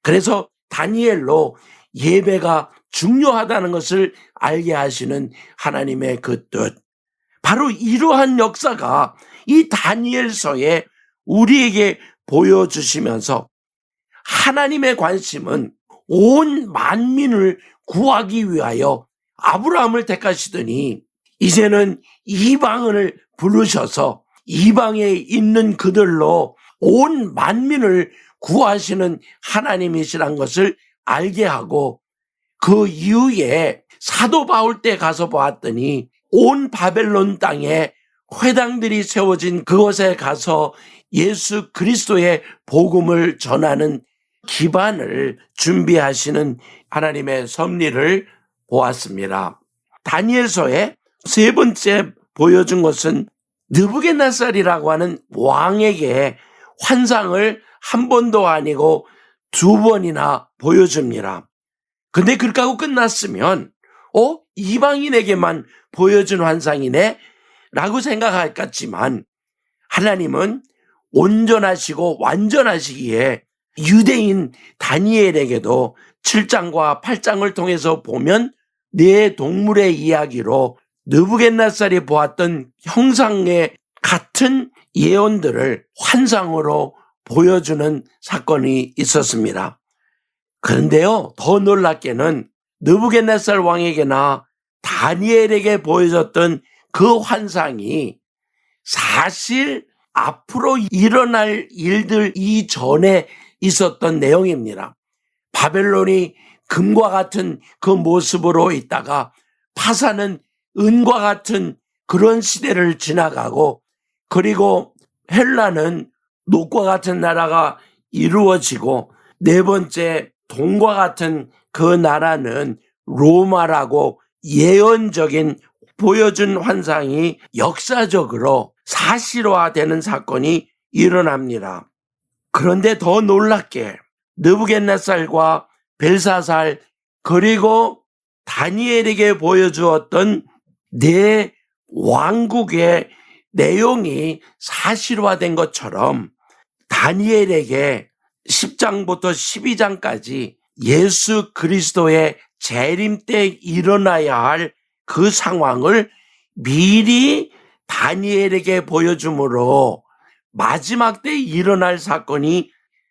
그래서 다니엘로 예배가 중요하다는 것을 알게 하시는 하나님의 그 뜻. 바로 이러한 역사가 이 다니엘서에 우리에게 보여주시면서 하나님의 관심은 온 만민을 구하기 위하여 아브라함을 택하시더니 이제는 이방을 부르셔서 이방에 있는 그들로 온 만민을 구하시는 하나님이시란 것을 알게 하고, 그 이후에 사도 바울 때 가서 보았더니 온 바벨론 땅에 회당들이 세워진 그곳에 가서 예수 그리스도의 복음을 전하는 기반을 준비하시는 하나님의 섭리를 보았습니다. 다니엘서의 세 번째 보여준 것은 느부갓네살이라고 하는 왕에게 환상을 한 번도 아니고 두 번이나 보여줍니다. 근데 그렇게 하고 끝났으면 이방인에게만 보여준 환상이네 라고 생각할 것 같지만, 하나님은 온전하시고 완전하시기에 유대인 다니엘에게도 7장과 8장을 통해서 보면 네 동물의 이야기로 느부갓네살이 보았던 형상의 같은 예언들을 환상으로 보여주는 사건이 있었습니다. 그런데요, 더 놀랍게는 느부갓네살 왕에게나 다니엘에게 보여줬던 그 환상이 사실 앞으로 일어날 일들 이전에 있었던 내용입니다. 바벨론이 금과 같은 그 모습으로 있다가 파산은 은과 같은 그런 시대를 지나가고, 그리고 헬라는 녹과 같은 나라가 이루어지고, 네 번째 동과 같은 그 나라는 로마라고 예언적인 보여준 환상이 역사적으로 사실화되는 사건이 일어납니다. 그런데 더 놀랍게 느부갓네살과 벨사살 그리고 다니엘에게 보여주었던 네 왕국의 내용이 사실화된 것처럼 다니엘에게 10장부터 12장까지 예수 그리스도의 재림 때 일어나야 할 그 상황을 미리 다니엘에게 보여주므로 마지막 때 일어날 사건이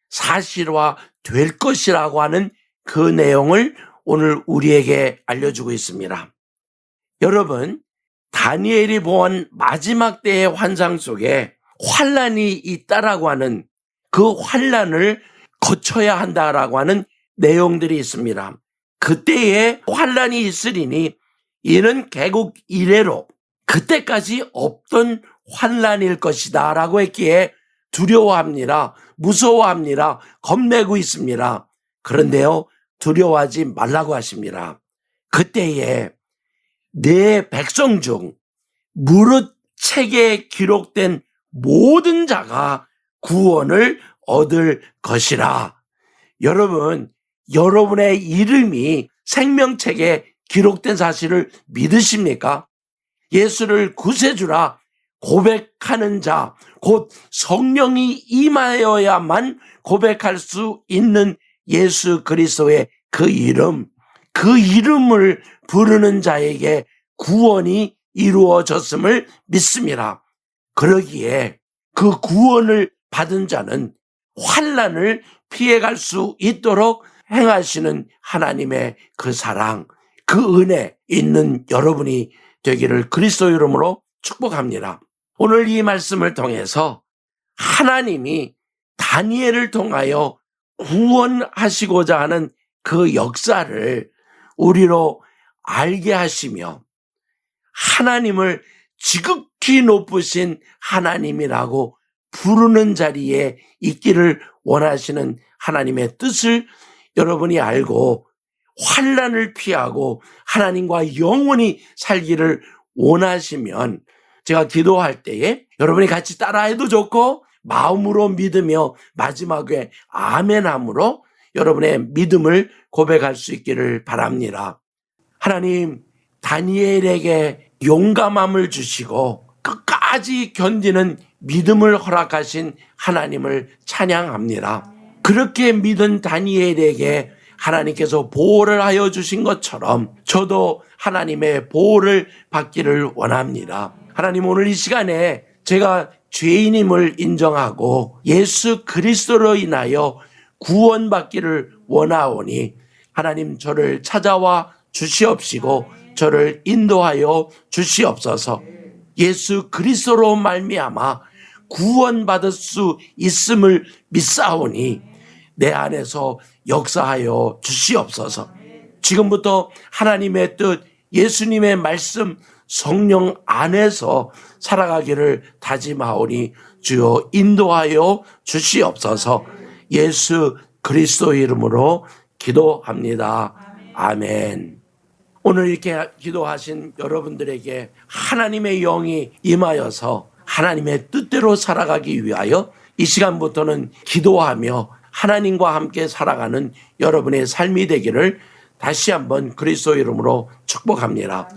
사실화 될 것이라고 하는 그 내용을 오늘 우리에게 알려주고 있습니다. 여러분, 다니엘이 본 마지막 때의 환상 속에 환란이 있다라고 하는 그 환란을 거쳐야 한다라고 하는 내용들이 있습니다. 그때에 환란이 있으리니 이는 개국 이래로 그때까지 없던 환란일 것이다 라고 했기에 두려워합니다. 무서워합니다. 겁내고 있습니다. 그런데요, 두려워하지 말라고 하십니다. 그때에 내 백성 중 무릇 책에 기록된 모든 자가 구원을 얻을 것이라. 여러분, 여러분의 이름이 생명책에 기록된 사실을 믿으십니까? 예수를 구세주라 고백하는 자, 곧 성령이 임하여야만 고백할 수 있는 예수 그리스도의 그 이름을 부르는 자에게 구원이 이루어졌음을 믿습니다. 그러기에 그 구원을 받은 자는 환난을 피해갈 수 있도록 행하시는 하나님의 그 사랑, 그 은혜 있는 여러분이 되기를 그리스도 이름으로 축복합니다. 오늘 이 말씀을 통해서 하나님이 다니엘을 통하여 구원하시고자 하는 그 역사를 우리로 알게 하시며 하나님을 지극히 높으신 하나님이라고 부르는 자리에 있기를 원하시는 하나님의 뜻을 여러분이 알고 환난을 피하고 하나님과 영원히 살기를 원하시면 제가 기도할 때에 여러분이 같이 따라해도 좋고 마음으로 믿으며 마지막에 아멘함으로 여러분의 믿음을 고백할 수 있기를 바랍니다. 하나님, 다니엘에게 용감함을 주시고 끝까지 견디는 믿음을 허락하신 하나님을 찬양합니다. 그렇게 믿은 다니엘에게 하나님께서 보호를 하여 주신 것처럼 저도 하나님의 보호를 받기를 원합니다. 하나님, 오늘 이 시간에 제가 죄인임을 인정하고 예수 그리스도로 인하여 구원받기를 원하오니 하나님, 저를 찾아와 주시옵시고 저를 인도하여 주시옵소서. 예수 그리스도로 말미암아 구원받을 수 있음을 믿사오니 내 안에서 역사하여 주시옵소서. 지금부터 하나님의 뜻, 예수님의 말씀, 성령 안에서 살아가기를 다짐하오니 주여 인도하여 주시옵소서. 예수 그리스도 이름으로 기도합니다. 아멘. 오늘 이렇게 기도하신 여러분들에게 하나님의 영이 임하여서 하나님의 뜻대로 살아가기 위하여 이 시간부터는 기도하며 하나님과 함께 살아가는 여러분의 삶이 되기를 다시 한번 그리스도 이름으로 축복합니다.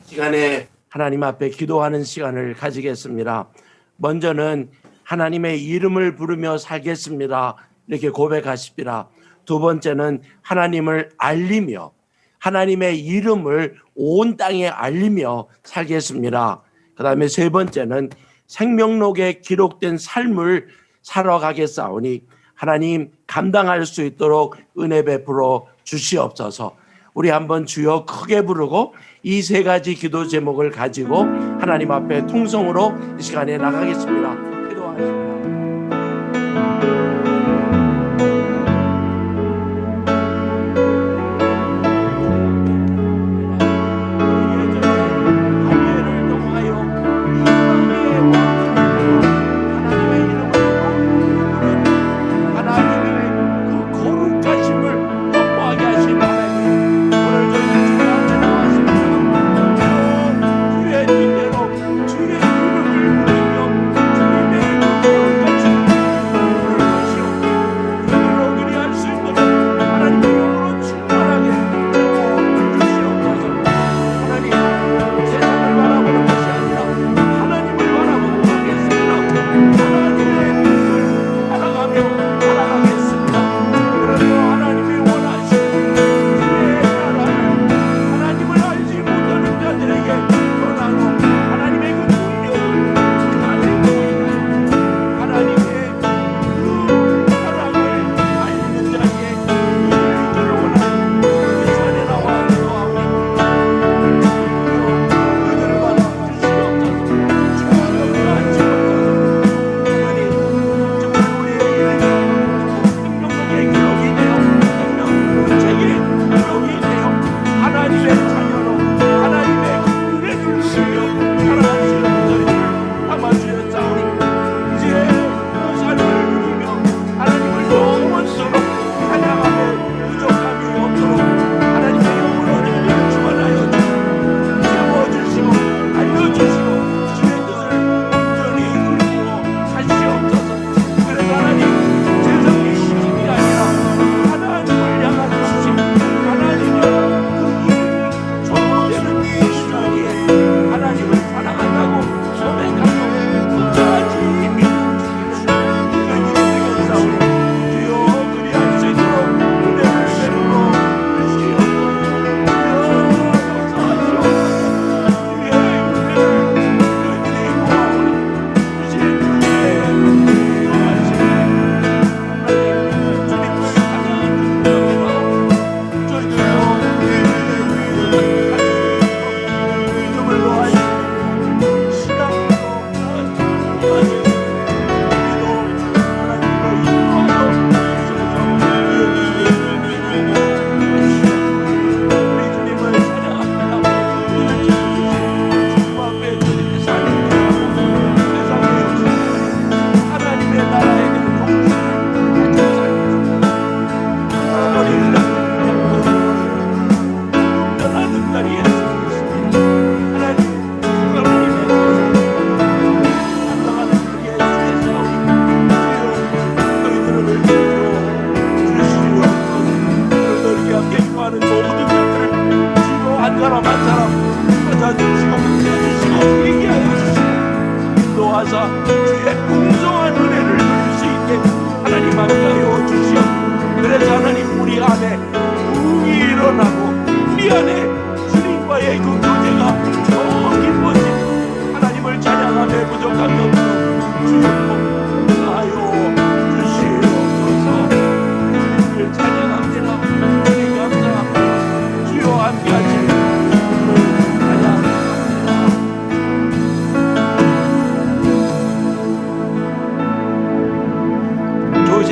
시간에 하나님 앞에 기도하는 시간을 가지겠습니다. 먼저는 하나님의 이름을 부르며 살겠습니다, 이렇게 고백하십니다. 두 번째는 하나님을 알리며 하나님의 이름을 온 땅에 알리며 살겠습니다. 그 다음에 세 번째는 생명록에 기록된 삶을 살아가겠사오니 하나님 감당할 수 있도록 은혜 베풀어 주시옵소서. 우리 한번 주여 크게 부르고 이 세 가지 기도 제목을 가지고 하나님 앞에 통성으로 이 시간에 나가겠습니다. 기도하겠습니다.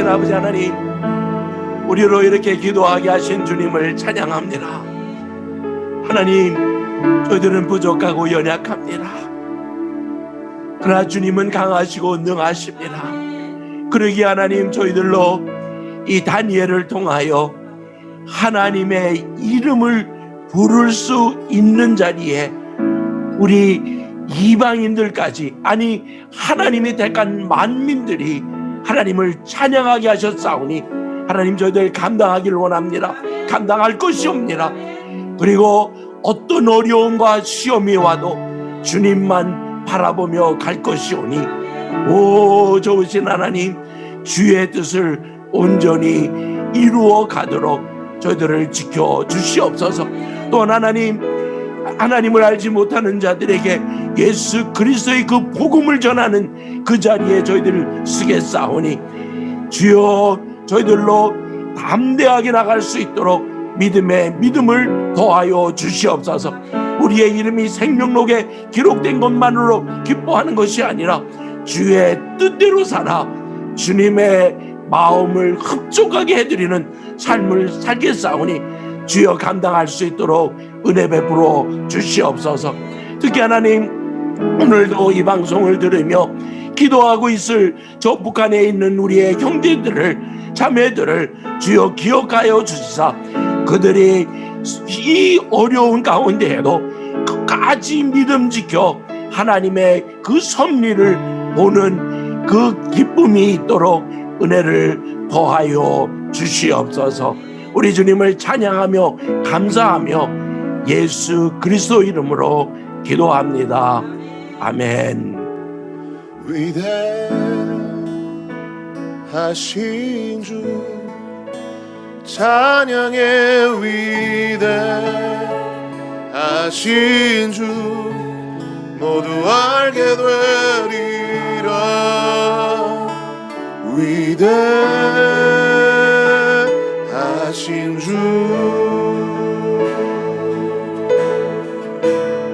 좋으신 아버지 하나님, 우리로 이렇게 기도하게 하신 주님을 찬양합니다. 하나님, 저희들은 부족하고 연약합니다. 그러나 주님은 강하시고 능하십니다. 그러기에 하나님, 저희들로 이 다니엘을 통하여 하나님의 이름을 부를 수 있는 자리에 우리 이방인들까지, 아니 하나님이 택한 만민들이 하나님을 찬양하게 하셨사오니 하나님, 저희들 감당하기를 원합니다. 감당할 것이 없니라. 그리고 어떤 어려움과 시험이 와도 주님만 바라보며 갈 것이오니, 오 좋으신 하나님, 주의 뜻을 온전히 이루어 가도록 저희들을 지켜 주시옵소서. 또한 하나님, 하나님을 알지 못하는 자들에게 예수 그리스도의 그 복음을 전하는 그 자리에 저희들을 쓰겠사오니, 주여 저희들로 담대하게 나갈 수 있도록 믿음에 믿음을 더하여 주시옵소서. 우리의 이름이 생명록에 기록된 것만으로 기뻐하는 것이 아니라 주의 뜻대로 살아 주님의 마음을 흡족하게 해드리는 삶을 살겠사오니 주여 감당할 수 있도록 은혜 베풀어 주시옵소서. 특히 하나님, 오늘도 이 방송을 들으며 기도하고 있을 저 북한에 있는 우리의 형제들을, 자매들을 주여 기억하여 주시사 그들이 이 어려운 가운데에도 끝까지 믿음 지켜 하나님의 그 섭리를 보는 그 기쁨이 있도록 은혜를 더하여 주시옵소서. 우리 주님을 찬양하며 감사하며 예수 그리스도 이름으로 기도합니다. 아멘. 위대하신 주 찬양의 위대하신 주 모두 알게 되리라. 위대하신 주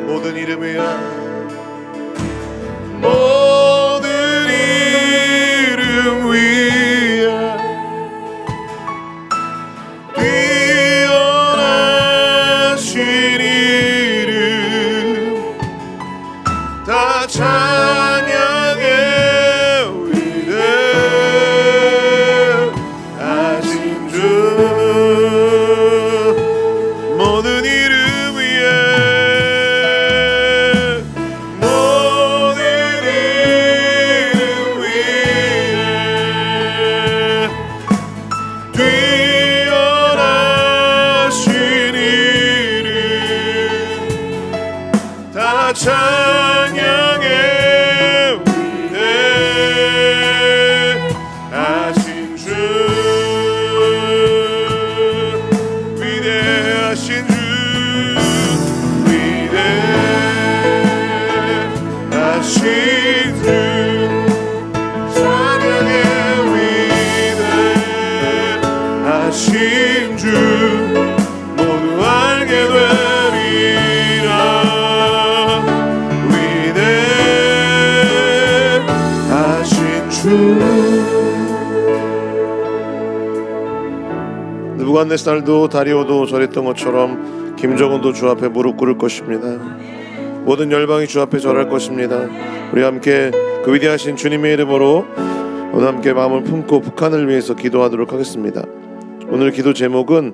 모든 이름 위에 모든 이름 위에 뛰어나신 이름 다 찬양해. 위대하신 주 모든 이름 위에 모든 이름 위에 뛰어나신 이름 다 찬양해. 위대하신 주 위대하신 주 위대하신 주 찬양해. 위대하신 주 모두 알게 되리라. 위대하신 주. 느부갓네살도 다리오도 절했던 것처럼 김정은도 주 앞에 무릎 꿇을 것입니다. 모든 열방이 주 앞에 절할 것입니다. 우리 함께 그 위대하신 주님의 이름으로 오늘 함께 마음을 품고 북한을 위해서 기도하도록 하겠습니다. 오늘 기도 제목은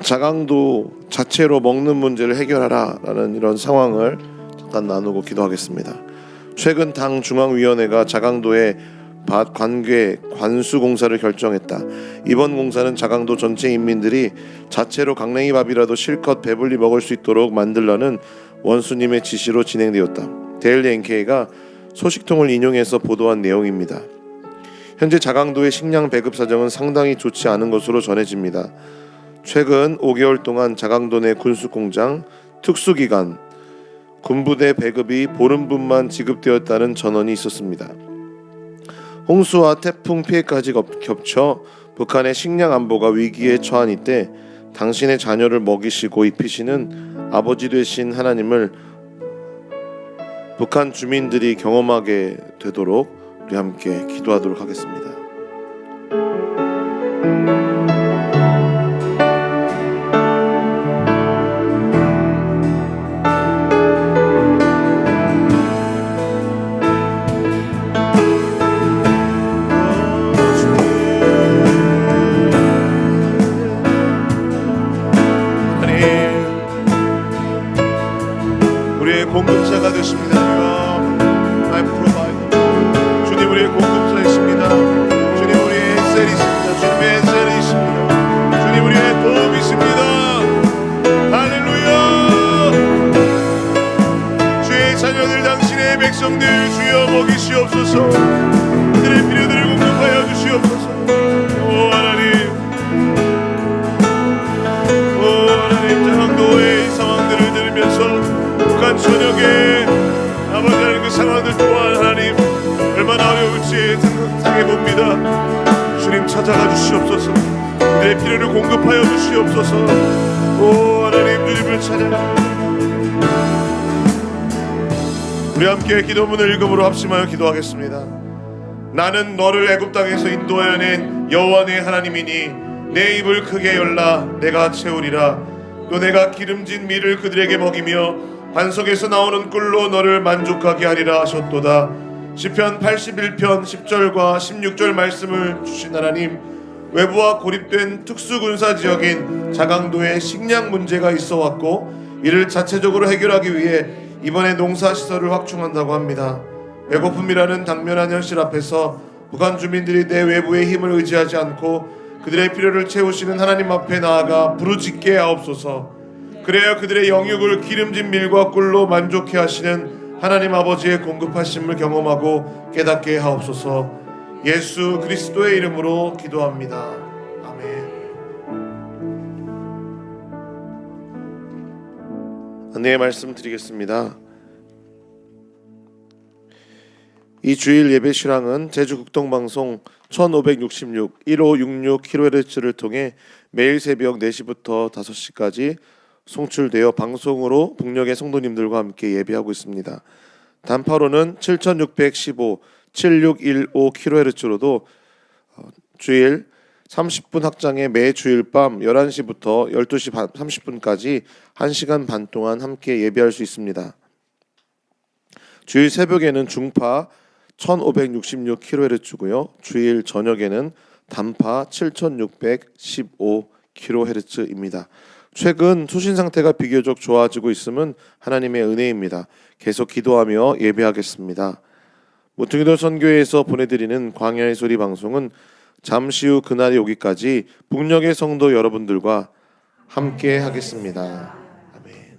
자강도 자체로 먹는 문제를 해결하라 라는 이런 상황을 잠깐 나누고 기도하겠습니다. 최근 당 중앙위원회가 자강도의 밭 관괴 관수 공사를 결정했다. 이번 공사는 자강도 전체 인민들이 자체로 강냉이 밥이라도 실컷 배불리 먹을 수 있도록 만들라는 원수님의 지시로 진행되었다. 데일리 NK가 소식통을 인용해서 보도한 내용입니다. 현재 자강도의 식량 배급 사정은 상당히 좋지 않은 것으로 전해집니다. 최근 5개월 동안 자강도 내 군수공장, 특수기관, 군부대 배급이 보름분만 지급되었다는 전언이 있었습니다. 홍수와 태풍 피해까지 겹쳐 북한의 식량 안보가 위기에 처한 이때 당신의 자녀를 먹이시고 입히시는 아버지 되신 하나님을 북한 주민들이 경험하게 되도록 우리 함께 기도하도록 하겠습니다. 우리의 공급자가 되십니다. My provider. 주님 우리의 공급자이십니다. 주님 우리의 셀이십니다. 주님의 셀이십니다. 주님 우리의 도움이십니다. 할렐루야. 주의 자녀들 당신의 백성들 주여 먹이시옵소서. 그들의 필요들을 공급하여 주시옵소서. 오 하나님, 오 하나님, 장항도의 이 상황들을 들으면서 북한 전역에 아버지 하나님 그 상황들 또한 하나님 얼마나 어려울지 상상해봅니다. 주님 찾아가 주시옵소서. 그들의 필요를 공급하여 주시옵소서. 오 하나님, 주님을 찬양합니다. 우리 함께 기도문을 읽음으로 합심하여 기도하겠습니다. 나는 너를 애굽 땅에서 인도하여 낸 여호와 네 하나님이니 내 입을 크게 열라 내가 채우리라. 또 내가 기름진 밀을 그들에게 먹이며 반석에서 나오는 꿀로 너를 만족하게 하리라 하셨도다. 시편 81편 10절과 16절 말씀을 주신 하나님, 외부와 고립된 특수군사지역인 자강도에 식량 문제가 있어 왔고 이를 자체적으로 해결하기 위해 이번에 농사시설을 확충한다고 합니다. 배고픔이라는 당면한 현실 앞에서 북한 주민들이 내 외부의 힘을 의지하지 않고 그들의 필요를 채우시는 하나님 앞에 나아가 부르짖게 하옵소서. 그래야 그들의 영육을 기름진 밀과 꿀로 만족해 하시는 하나님 아버지의 공급하심을 경험하고 깨닫게 하옵소서. 예수 그리스도의 이름으로 기도합니다. 아멘. 안내의 말씀 드리겠습니다. 이 주일 예배 실황은 제주 극동방송 1566 1566 kHz를 통해 매일 새벽 4시부터 5시까지 송출되어 방송으로 북녘의 성도님들과 함께 예배하고 있습니다. 단파로는 7615 7615 kHz로도 주일 30분 확장에 매 주일 밤 11시부터 12시 30분까지 1시간 반 동안 함께 예배할 수 있습니다. 주일 새벽에는 중파 1566 kHz고요. 주일 저녁에는 단파 7615 kHz입니다. 최근 수신 상태가 비교적 좋아지고 있음은 하나님의 은혜입니다. 계속 기도하며 예배하겠습니다. 모퉁이돌 선교회에서 보내드리는 광야의 소리 방송은 잠시 후 그날이 오기까지 북녘의 성도 여러분들과 함께 하겠습니다. 아멘.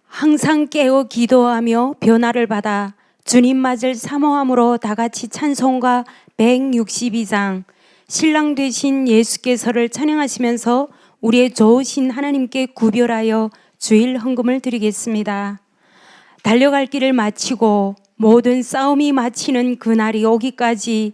항상 깨어 기도하며 변화를 받아 주님 맞을 사모함으로 다같이 찬송가 162장 신랑 되신 예수께서를 찬양하시면서 우리의 좋으신 하나님께 구별하여 주일 헌금을 드리겠습니다. 달려갈 길을 마치고 모든 싸움이 마치는 그날이 오기까지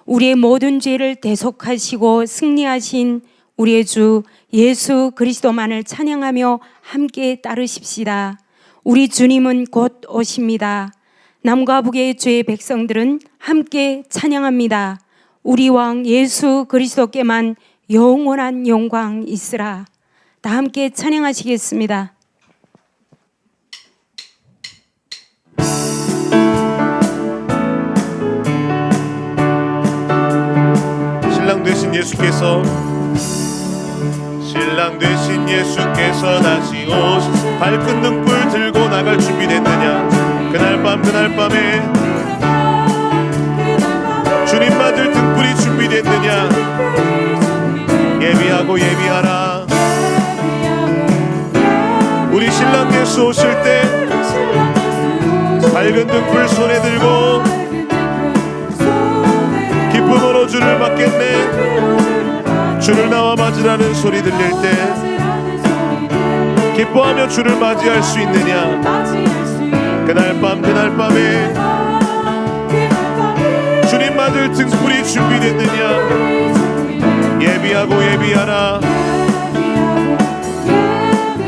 우리의 모든 죄를 대속하시고 승리하신 우리의 주 예수 그리스도만을 찬양하며 함께 따르십시다. 우리 주님은 곧 오십니다. 남과 북의 주의 백성들은 함께 찬양합니다. 우리 왕 예수 그리스도께만 영원한 영광 있으라. 다 함께 찬양하시겠습니다. 신랑 되신 예수께서 다시 오시 밝은 등불 들고 나갈 준비됐느냐. 그날 밤에 주님 맞을 등불이 준비됐느냐. 예비하고 예비하라. 우리 신랑 예수 오실 때 밝은 등불 손에 들고 기쁨으로 주를 맞겠네. 주를 나와 맞으라는 소리 들릴 때 기뻐하며 주를 맞이할 수 있느냐. 그날 밤에 주님 맞을 등불이 준비됐느냐. 예비하고 예비하라.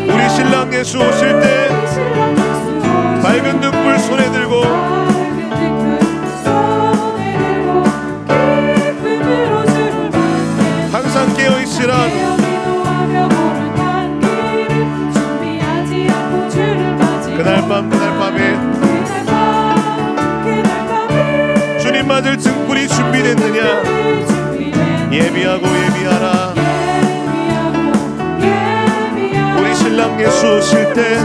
우리 신랑 예수 오실 때 밝은 등불 손에 들고 준비됐느냐? 예비하고 예비하라. 우리 신랑 예수 오실 때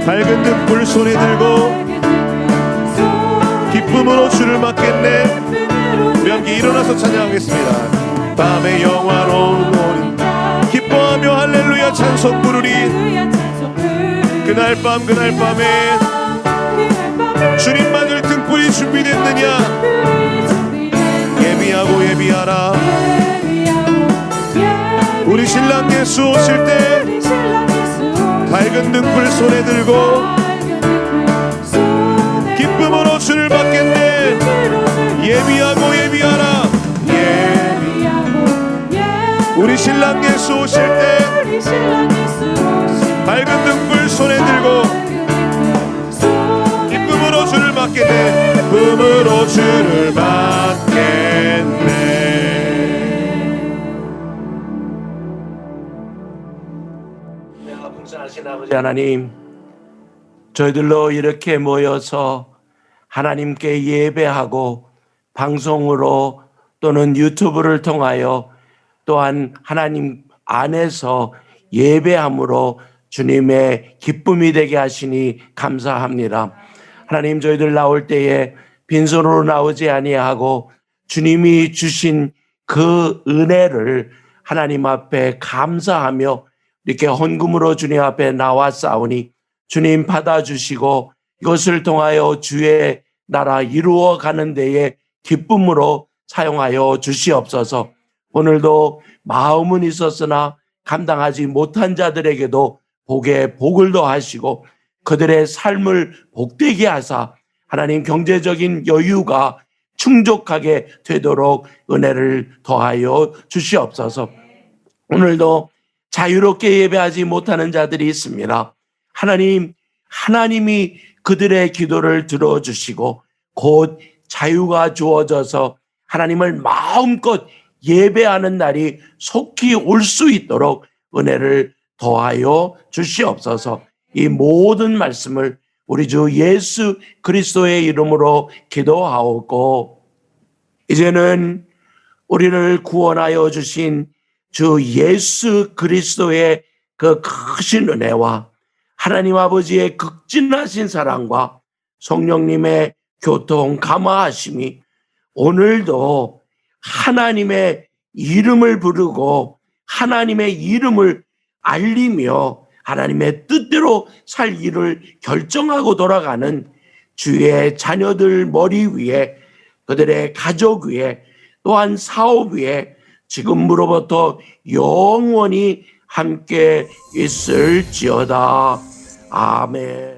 밝은 등불 손에 들고 기쁨으로 주를 맞겠네. 우리 함께 일어나서 찬양하겠습니다. 밤의 영화로운 오니 기뻐하며 할렐루야 찬송 부르리. 그날 밤에 주님 맞을 등불이 준비됐느냐? 예비하고 예비하라. 우리 신랑 예수 오실 때 밝은 등불 손에 들고 기쁨으로 주를 받겠네. 예비하고 예비하라. 우리 신랑 예수 오실 때 밝은 등불 손에 들고 기쁨으로 주를 받겠네. 기쁨으로 주를 받겠네. 내가 풍성하신 아버지 하나님, 저희들로 이렇게 모여서 하나님께 예배하고 방송으로 또는 유튜브를 통하여 또한 하나님 안에서 예배함으로 주님의 기쁨이 되게 하시니 감사합니다. 하나님, 저희들 나올 때에 빈손으로 나오지 아니하고 주님이 주신 그 은혜를 하나님 앞에 감사하며 이렇게 헌금으로 주님 앞에 나왔사오니 주님 받아주시고 이것을 통하여 주의 나라 이루어가는 데에 기쁨으로 사용하여 주시옵소서. 오늘도 마음은 있었으나 감당하지 못한 자들에게도 복에 복을 더하시고 그들의 삶을 복되게 하사 하나님 경제적인 여유가 충족하게 되도록 은혜를 더하여 주시옵소서. 오늘도 자유롭게 예배하지 못하는 자들이 있습니다. 하나님이 그들의 기도를 들어주시고 곧 자유가 주어져서 하나님을 마음껏 예배하는 날이 속히 올 수 있도록 은혜를 더하여 주시옵소서. 이 모든 말씀을 우리 주 예수 그리스도의 이름으로 기도하옵고, 이제는 우리를 구원하여 주신 주 예수 그리스도의 그 크신 은혜와 하나님 아버지의 극진하신 사랑과 성령님의 교통 감화하심이 오늘도 하나님의 이름을 부르고 하나님의 이름을 알리며 하나님의 뜻대로 살 일을 결정하고 돌아가는 주의 자녀들 머리 위에, 그들의 가족 위에, 또한 사업 위에 지금으로부터 영원히 함께 있을지어다. 아멘.